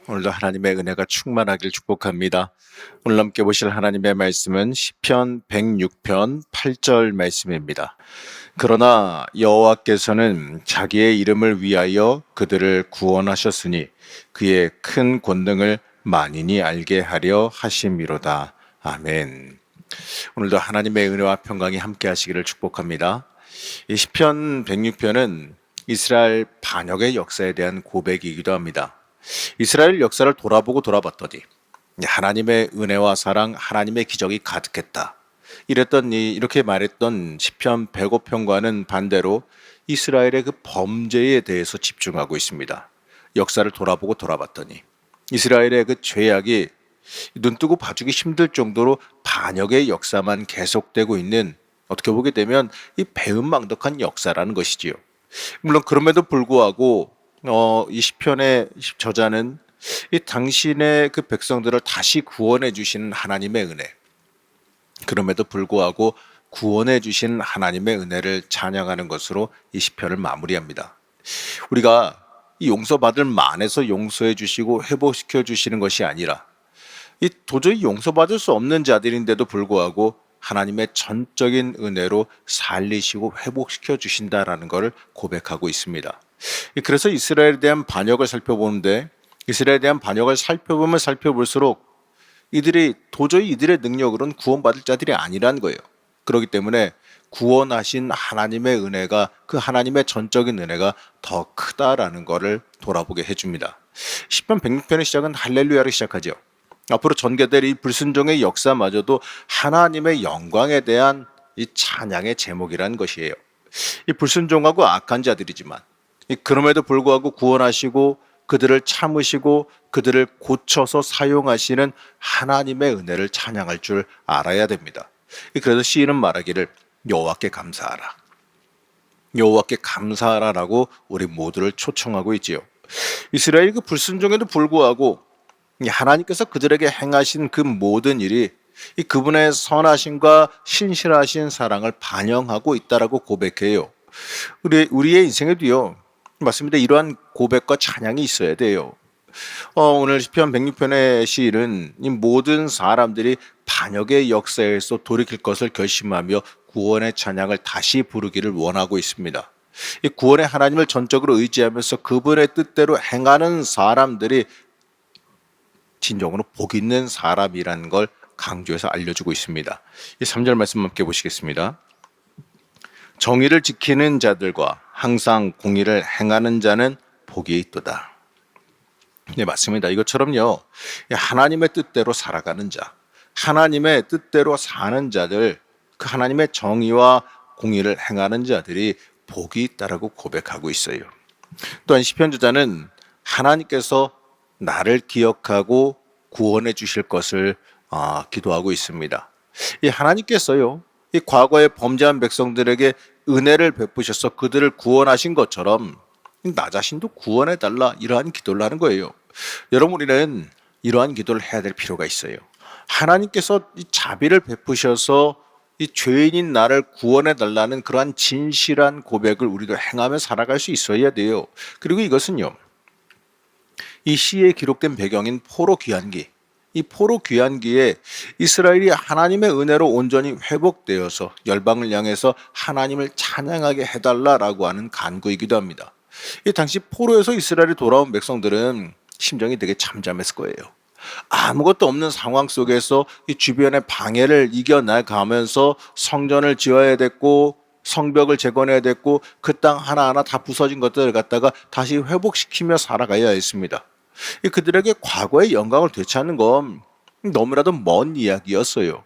오늘도 하나님의 은혜가 충만하길 축복합니다. 오늘 함께 보실 하나님의 말씀은 시편 106편 8절 말씀입니다. 그러나 여호와께서는 자기의 이름을 위하여 그들을 구원하셨으니 그의 큰 권능을 만인이 알게 하려 하심이로다. 아멘. 오늘도 하나님의 은혜와 평강이 함께 하시기를 축복합니다. 이 시편 106편은 이스라엘 반역의 역사에 대한 고백이기도 합니다. 이스라엘 역사를 돌아보고 돌아봤더니 하나님의 은혜와 사랑, 하나님의 기적이 가득했다. 이렇게 말했던 시편 105편과는 반대로 이스라엘의 그 범죄에 대해서 집중하고 있습니다. 역사를 돌아보고 돌아봤더니 이스라엘의 그 죄악이 눈뜨고 봐주기 힘들 정도로 반역의 역사만 계속되고 있는, 어떻게 보게 되면 이 배은망덕한 역사라는 것이지요. 물론 그럼에도 불구하고 이 시편의 저자는 이 당신의 그 백성들을 다시 구원해 주시는 하나님의 은혜, 그럼에도 불구하고 구원해 주신 하나님의 은혜를 찬양하는 것으로 이 시편을 마무리합니다. 우리가 이 용서받을 만해서 용서해 주시고 회복시켜 주시는 것이 아니라 이 도저히 용서받을 수 없는 자들인데도 불구하고 하나님의 전적인 은혜로 살리시고 회복시켜 주신다라는 것을 고백하고 있습니다. 그래서 이스라엘에 대한 반역을 살펴보는데, 이스라엘에 대한 반역을 살펴보면 살펴볼수록 도저히 이들의 능력으로는 구원받을 자들이 아니란 거예요. 그렇기 때문에 구원하신 하나님의 은혜가, 그 하나님의 전적인 은혜가 더 크다라는 것을 돌아보게 해줍니다. 시편 106편의 시작은 할렐루야로 시작하죠. 앞으로 전개될 이 불순종의 역사마저도 하나님의 영광에 대한 이 찬양의 제목이라는 것이에요. 이 불순종하고 악한 자들이지만 그럼에도 불구하고 구원하시고 그들을 참으시고 그들을 고쳐서 사용하시는 하나님의 은혜를 찬양할 줄 알아야 됩니다. 그래서 시인은 말하기를 여호와께 감사하라, 여호와께 감사하라라고 우리 모두를 초청하고 있지요. 이스라엘 그 불순종에도 불구하고 하나님께서 그들에게 행하신 그 모든 일이 그분의 선하심과 신실하신 사랑을 반영하고 있다라고 고백해요. 우리의 인생에도요, 맞습니다. 이러한 고백과 찬양이 있어야 돼요. 오늘 시편 106편의 시인은 이 모든 사람들이 반역의 역사에서 돌이킬 것을 결심하며 구원의 찬양을 다시 부르기를 원하고 있습니다. 이 구원의 하나님을 전적으로 의지하면서 그분의 뜻대로 행하는 사람들이 진정으로 복 있는 사람이라는 걸 강조해서 알려주고 있습니다. 이 3절 말씀 함께 보시겠습니다. 정의를 지키는 자들과 항상 공의를 행하는 자는 복이 있도다. 네, 맞습니다. 이것처럼요, 하나님의 뜻대로 살아가는 자, 하나님의 뜻대로 사는 자들, 그 하나님의 정의와 공의를 행하는 자들이 복이 있다라고 고백하고 있어요. 또한 시편 저자는 하나님께서 나를 기억하고 구원해 주실 것을 기도하고 있습니다. 이 하나님께서요, 이 과거에 범죄한 백성들에게 은혜를 베푸셔서 그들을 구원하신 것처럼 나 자신도 구원해 달라, 이러한 기도를 하는 거예요. 여러분, 우리는 이러한 기도를 해야 될 필요가 있어요. 하나님께서 이 자비를 베푸셔서 이 죄인인 나를 구원해 달라는 그러한 진실한 고백을 우리도 행하며 살아갈 수 있어야 돼요. 그리고 이것은요, 이 시에 기록된 배경인 포로 귀환기, 이 포로 귀환기에 이스라엘이 하나님의 은혜로 온전히 회복되어서 열방을 향해서 하나님을 찬양하게 해달라라고 하는 간구이기도 합니다. 이 당시 포로에서 이스라엘이 돌아온 백성들은 심정이 되게 잠잠했을 거예요. 아무것도 없는 상황 속에서 이 주변의 방해를 이겨나가면서 성전을 지어야 됐고 성벽을 재건해야 됐고 그 땅 하나하나 다 부서진 것들을 갖다가 다시 회복시키며 살아가야 했습니다. 그들에게 과거의 영광을 되찾는 건 너무나도 먼 이야기였어요.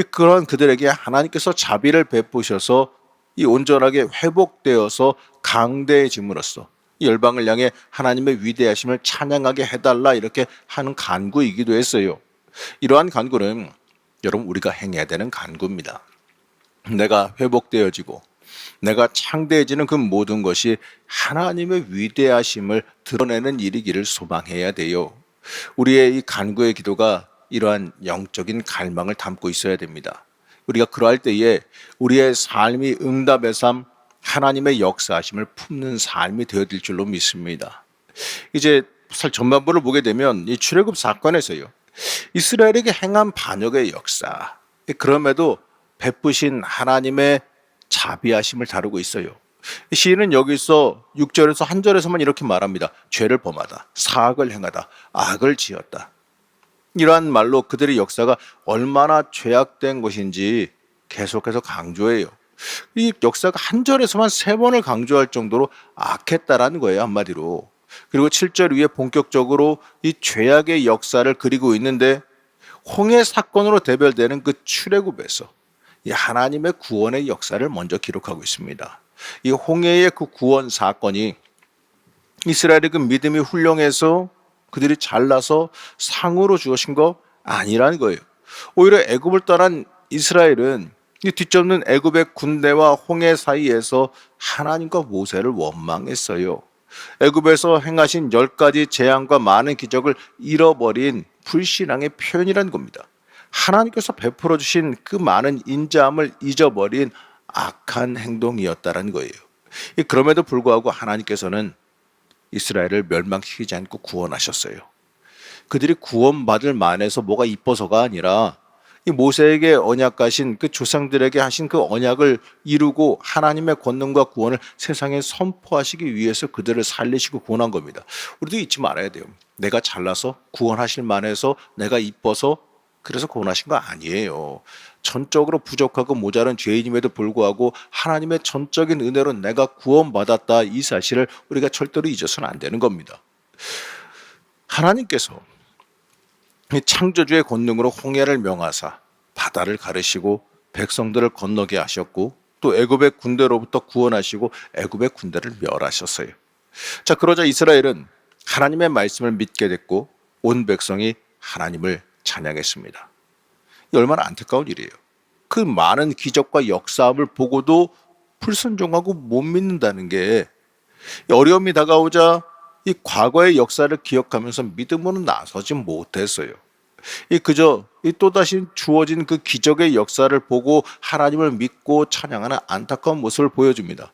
그런 그들에게 하나님께서 자비를 베푸셔서 이 온전하게 회복되어서 강대해짐으로써 열방을 향해 하나님의 위대하심을 찬양하게 해달라, 이렇게 하는 간구이기도 했어요. 이러한 간구는 여러분, 우리가 행해야 되는 간구입니다. 내가 회복되어지고 내가 창대해지는 그 모든 것이 하나님의 위대하심을 드러내는 일이기를 소망해야 돼요. 우리의 이 간구의 기도가 이러한 영적인 갈망을 담고 있어야 됩니다. 우리가 그러할 때에 우리의 삶이 응답의 삶, 하나님의 역사하심을 품는 삶이 되어질 줄로 믿습니다. 이제 전반부를 보게 되면 이 출애굽 사건에서요, 이스라엘에게 행한 반역의 역사, 그럼에도 베푸신 하나님의 자비하심을 다루고 있어요. 시인은 여기서 6절에서 한 절에서만 이렇게 말합니다. 죄를 범하다, 사악을 행하다, 악을 지었다. 이러한 말로 그들의 역사가 얼마나 죄악된 것인지 계속해서 강조해요. 이 역사가 한 절에서만 세 번을 강조할 정도로 악했다라는 거예요, 한마디로. 그리고 7절 위에 본격적으로 이 죄악의 역사를 그리고 있는데, 홍해 사건으로 대별되는 그 출애굽에서 이 하나님의 구원의 역사를 먼저 기록하고 있습니다. 이 홍해의 그 구원 사건이 이스라엘의 그 믿음이 훌륭해서 그들이 잘나서 상으로 주어진 거 아니라는 거예요. 오히려 애굽을 떠난 이스라엘은 이 뒤쫓는 애굽의 군대와 홍해 사이에서 하나님과 모세를 원망했어요. 애굽에서 행하신 10가지 재앙과 많은 기적을 잃어버린 불신앙의 표현이라는 겁니다. 하나님께서 베풀어 주신 그 많은 인자함을 잊어버린 악한 행동이었다는 거예요. 그럼에도 불구하고 하나님께서는 이스라엘을 멸망시키지 않고 구원하셨어요. 그들이 구원받을 만해서 뭐가 이뻐서가 아니라 이 모세에게 언약하신 그 조상들에게 하신 그 언약을 이루고 하나님의 권능과 구원을 세상에 선포하시기 위해서 그들을 살리시고 구원한 겁니다. 우리도 잊지 말아야 돼요. 내가 잘나서 구원하실 만해서, 내가 이뻐서 그래서 구원하신 거 아니에요. 전적으로 부족하고 모자란 죄인임에도 불구하고 하나님의 전적인 은혜로 내가 구원받았다, 이 사실을 우리가 절대로 잊어서는 안 되는 겁니다. 하나님께서 창조주의 권능으로 홍해를 명하사 바다를 가르시고 백성들을 건너게 하셨고, 또 애굽의 군대로부터 구원하시고 애굽의 군대를 멸하셨어요. 자, 그러자 이스라엘은 하나님의 말씀을 믿게 됐고 온 백성이 하나님을 찬양했습니다. 이 얼마나 안타까운 일이에요. 그 많은 기적과 역사함을 보고도 불순종하고 못 믿는다는 게, 어려움이 다가오자 이 과거의 역사를 기억하면서 믿음으로 나서지 못했어요. 그저 또다시 주어진 그 기적의 역사를 보고 하나님을 믿고 찬양하는 안타까운 모습을 보여줍니다.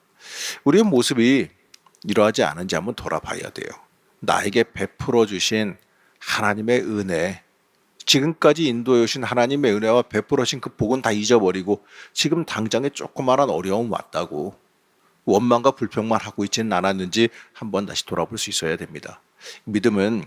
우리의 모습이 이러하지 않은지 한번 돌아봐야 돼요. 나에게 베풀어 주신 하나님의 은혜, 지금까지 인도해 오신 하나님의 은혜와 베풀어 주신 그 복은 다 잊어버리고 지금 당장에 조그마한 어려움 왔다고 원망과 불평만 하고 있지는 않았는지 한번 다시 돌아볼 수 있어야 됩니다. 믿음은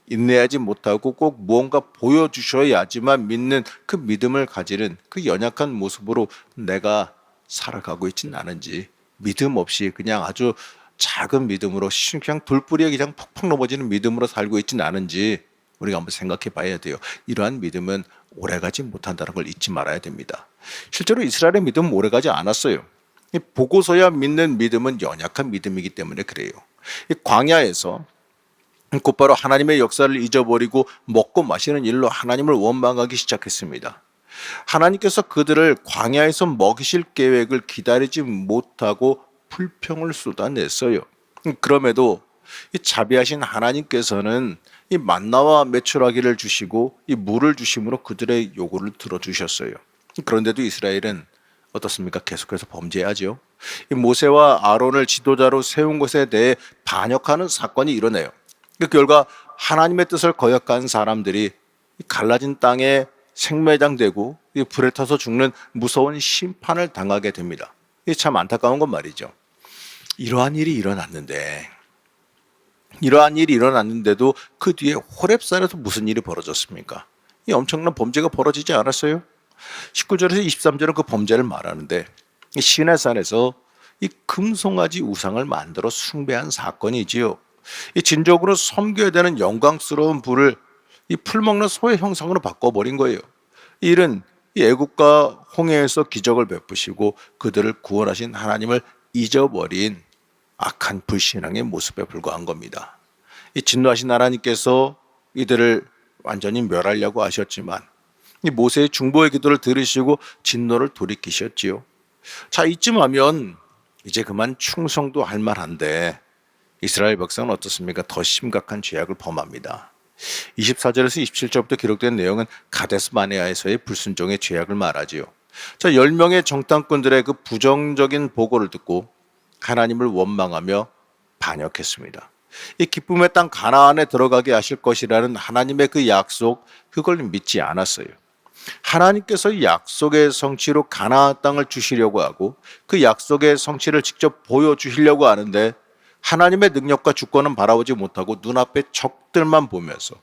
인내하지 못하고 꼭 무언가 보여주셔야지만 믿는 그 믿음을 가지는 그 연약한 모습으로 내가 살아가고 있지는 않은지, 믿음 없이 그냥 아주 작은 믿음으로 그냥 돌뿌리에 그냥 팍팍 넘어지는 믿음으로 살고 있지는 않은지 우리가 한번 생각해 봐야 돼요. 이러한 믿음은 오래가지 못한다는 걸 잊지 말아야 됩니다. 실제로 이스라엘의 믿음은 오래가지 않았어요. 보고서야 믿는 믿음은 연약한 믿음이기 때문에 그래요. 광야에서 곧바로 하나님의 역사를 잊어버리고 먹고 마시는 일로 하나님을 원망하기 시작했습니다. 하나님께서 그들을 광야에서 먹이실 계획을 기다리지 못하고 불평을 쏟아냈어요. 그럼에도 이 자비하신 하나님께서는 이 만나와 메추라기를 주시고 이 물을 주심으로 그들의 요구를 들어주셨어요. 그런데도 이스라엘은 어떻습니까? 계속해서 범죄하죠. 이 모세와 아론을 지도자로 세운 것에 대해 반역하는 사건이 일어나요. 그 결과 하나님의 뜻을 거역한 사람들이 갈라진 땅에 생매장되고 불에 타서 죽는 무서운 심판을 당하게 됩니다. 이게 참 안타까운 건 말이죠. 이러한 일이 일어났는데도 그 뒤에 호렙산에서 무슨 일이 벌어졌습니까? 이 엄청난 범죄가 벌어지지 않았어요? 19절에서 23절은 그 범죄를 말하는데, 시내산에서 이 금송아지 우상을 만들어 숭배한 사건이지요. 이 진정으로 섬겨야 되는 영광스러운 불을 이 풀먹는 소의 형상으로 바꿔버린 거예요. 이 일은 이 애국과 홍해에서 기적을 베푸시고 그들을 구원하신 하나님을 잊어버린 악한 불신앙의 모습에 불과한 겁니다. 이 진노하신 하나님께서 이들을 완전히 멸하려고 하셨지만 이 모세의 중보의 기도를 들으시고 진노를 돌이키셨지요. 자, 이쯤 하면 이제 그만 충성도 할 만한데 이스라엘 백성은 어떻습니까? 더 심각한 죄악을 범합니다. 24절에서 27절부터 기록된 내용은 가데스 바네아에서의 불순종의 죄악을 말하지요. 자, 10명의 정탐꾼들의 그 부정적인 보고를 듣고 하나님을 원망하며 반역했습니다. 이 기쁨의 땅 가나안에 들어가게 하실 것이라는 하나님의 그 약속, 그걸 믿지 않았어요. 하나님께서 이 약속의 성취로 가나안 땅을 주시려고 하고 그 약속의 성취를 직접 보여주시려고 하는데 하나님의 능력과 주권은 바라보지 못하고 눈앞의 적들만 보면서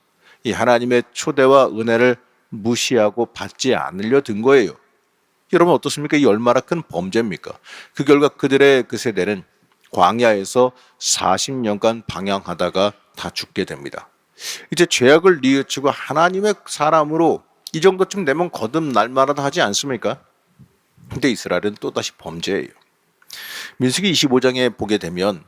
이 하나님의 초대와 은혜를 무시하고 받지 않으려 든 거예요. 여러분 어떻습니까? 이 얼마나 큰 범죄입니까? 그 결과 그들의 그 세대는 광야에서 40년간 방황하다가 다 죽게 됩니다. 이제 죄악을 뉘우치고 하나님의 사람으로 이 정도쯤 되면 거듭날 만하다 하지 않습니까? 근데 이스라엘은 또다시 범죄예요. 민수기 25장에 보게 되면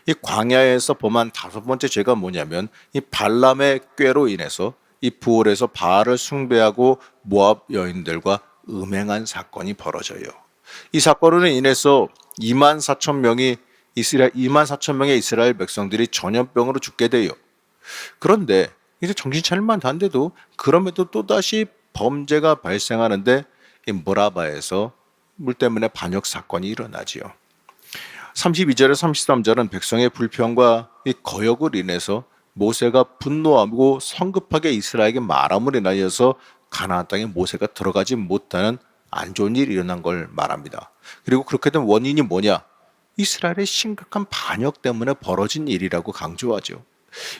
이 광야에서 범한 다섯 번째 죄가 뭐냐면 이 발람의 꾀로 인해서 이 부올에서 바알을 숭배하고 모압 여인들과 음행한 사건이 벌어져요. 이 사건으로 인해서 2만 4천 명의 이스라엘 백성들이 전염병으로 죽게 돼요. 그런데 이제 정신 차릴만 한데도 그럼에도 또다시 범죄가 발생하는데 이 모라바에서 물 때문에 반역 사건이 일어나지요. 32절에 33절은 백성의 불평과 이 거역을 인해서 모세가 분노하고 성급하게 이스라엘에게 말함을 인하여서 가나안 땅에 모세가 들어가지 못하는 안 좋은 일이 일어난 걸 말합니다. 그리고 그렇게 된 원인이 뭐냐? 이스라엘의 심각한 반역 때문에 벌어진 일이라고 강조하죠.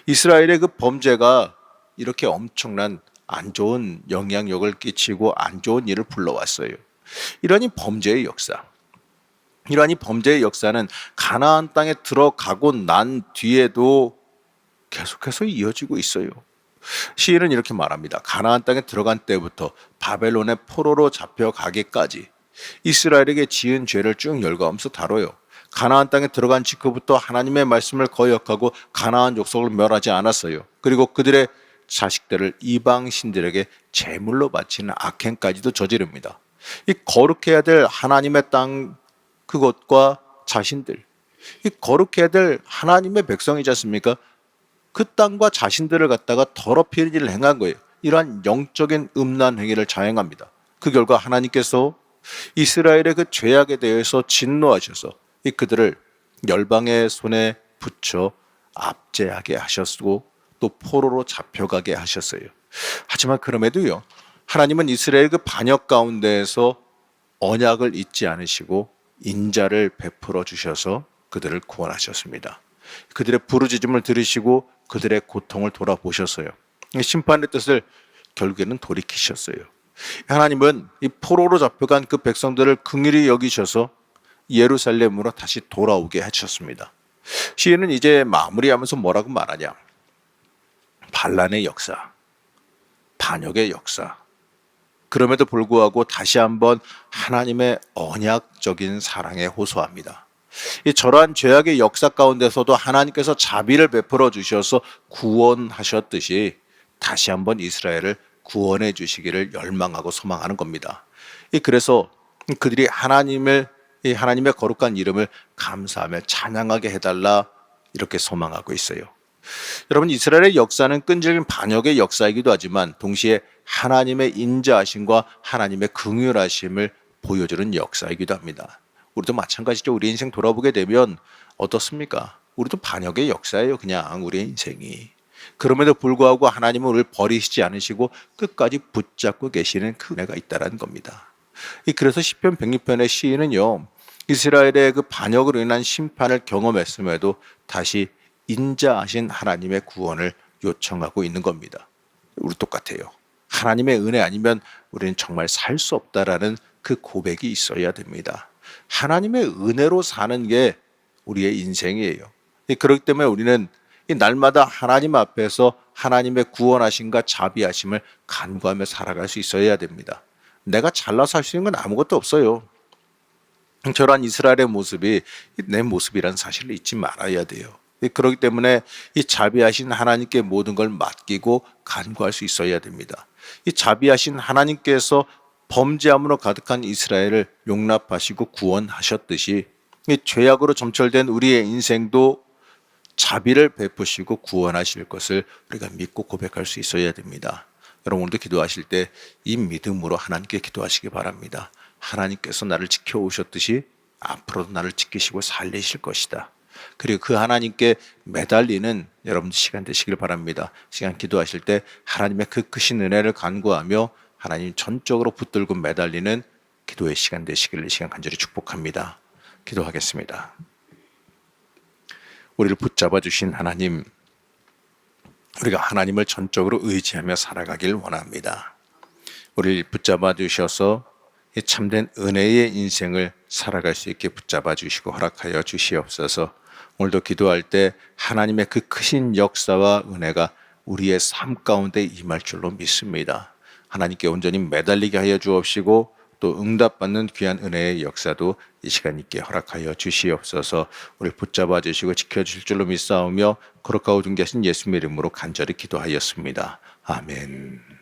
이스라엘의 그 범죄가 이렇게 엄청난 안 좋은 영향력을 끼치고 안 좋은 일을 불러왔어요. 이러한 범죄의 역사는 가나안 땅에 들어가고 난 뒤에도 계속해서 이어지고 있어요. 시인은 이렇게 말합니다. 가나안 땅에 들어간 때부터 바벨론의 포로로 잡혀가기까지 이스라엘에게 지은 죄를 쭉 열거하면서 다뤄요. 가나안 땅에 들어간 직후부터 하나님의 말씀을 거역하고 가나안 족속을 멸하지 않았어요. 그리고 그들의 자식들을 이방 신들에게 제물로 바치는 악행까지도 저지릅니다. 이 거룩해야 될 하나님의 땅 그것과 자신들, 이 거룩해야 될 하나님의 백성이지 않습니까? 그 땅과 자신들을 갖다가 더럽히는 일을 행한 거예요. 이러한 영적인 음란 행위를 자행합니다. 그 결과 하나님께서 이스라엘의 그 죄악에 대해서 진노하셔서 이 그들을 열방의 손에 붙여 압제하게 하셨고 또 포로로 잡혀가게 하셨어요. 하지만 그럼에도요, 하나님은 이스라엘 그 반역 가운데에서 언약을 잊지 않으시고 인자를 베풀어 주셔서 그들을 구원하셨습니다. 그들의 부르짖음을 들으시고 그들의 고통을 돌아보셨어요. 심판의 뜻을 결국에는 돌이키셨어요. 하나님은 이 포로로 잡혀간 그 백성들을 긍휼히 여기셔서 예루살렘으로 다시 돌아오게 하셨습니다. 시인은 이제 마무리하면서 뭐라고 말하냐? 반란의 역사, 반역의 역사, 그럼에도 불구하고 다시 한번 하나님의 언약적인 사랑에 호소합니다. 이 저러한 죄악의 역사 가운데서도 하나님께서 자비를 베풀어 주셔서 구원하셨듯이 다시 한번 이스라엘을 구원해 주시기를 열망하고 소망하는 겁니다. 그래서 그들이 하나님의 거룩한 이름을 감사하며 찬양하게 해달라 이렇게 소망하고 있어요. 여러분, 이스라엘의 역사는 끈질긴 반역의 역사이기도 하지만 동시에 하나님의 인자하심과 하나님의 긍휼하심을 보여주는 역사이기도 합니다. 우리도 마찬가지죠. 우리 인생 돌아보게 되면 어떻습니까? 우리도 반역의 역사예요. 그냥 우리의 인생이. 그럼에도 불구하고 하나님은 우리를 버리시지 않으시고 끝까지 붙잡고 계시는 그 은혜가 있다는 겁니다. 그래서 시편 106편의 시인은요, 이스라엘의 그 반역으로 인한 심판을 경험했음에도 다시 인자하신 하나님의 구원을 요청하고 있는 겁니다. 우리 똑같아요. 하나님의 은혜 아니면 우리는 정말 살 수 없다라는 그 고백이 있어야 됩니다. 하나님의 은혜로 사는 게 우리의 인생이에요. 그렇기 때문에 우리는 이 날마다 하나님 앞에서 하나님의 구원하심과 자비하심을 간구하며 살아갈 수 있어야 됩니다. 내가 잘나서 할 수 있는 건 아무것도 없어요. 저러한 이스라엘의 모습이 내 모습이라는 사실을 잊지 말아야 돼요. 그렇기 때문에 이 자비하신 하나님께 모든 걸 맡기고 간구할 수 있어야 됩니다. 이 자비하신 하나님께서 범죄함으로 가득한 이스라엘을 용납하시고 구원하셨듯이 이 죄악으로 점철된 우리의 인생도 자비를 베푸시고 구원하실 것을 우리가 믿고 고백할 수 있어야 됩니다. 여러분도 기도하실 때 이 믿음으로 하나님께 기도하시기 바랍니다. 하나님께서 나를 지켜오셨듯이 앞으로도 나를 지키시고 살리실 것이다. 그리고 그 하나님께 매달리는 여러분 시간 되시길 바랍니다. 시간 기도하실 때 하나님의 그 크신 은혜를 간구하며 하나님 전적으로 붙들고 매달리는 기도의 시간 되시길 이 시간 간절히 축복합니다. 기도하겠습니다. 우리를 붙잡아 주신 하나님, 우리가 하나님을 전적으로 의지하며 살아가길 원합니다. 우리를 붙잡아 주셔서 이 참된 은혜의 인생을 살아갈 수 있게 붙잡아 주시고 허락하여 주시옵소서. 오늘도 기도할 때 하나님의 그 크신 역사와 은혜가 우리의 삶 가운데 임할 줄로 믿습니다. 하나님께 온전히 매달리게 하여 주옵시고 또 응답받는 귀한 은혜의 역사도 이 시간 있게 허락하여 주시옵소서. 우리를 붙잡아 주시고 지켜주실 줄로 믿사오며 거룩하고 존귀하신 예수님의 이름으로 간절히 기도하였습니다. 아멘.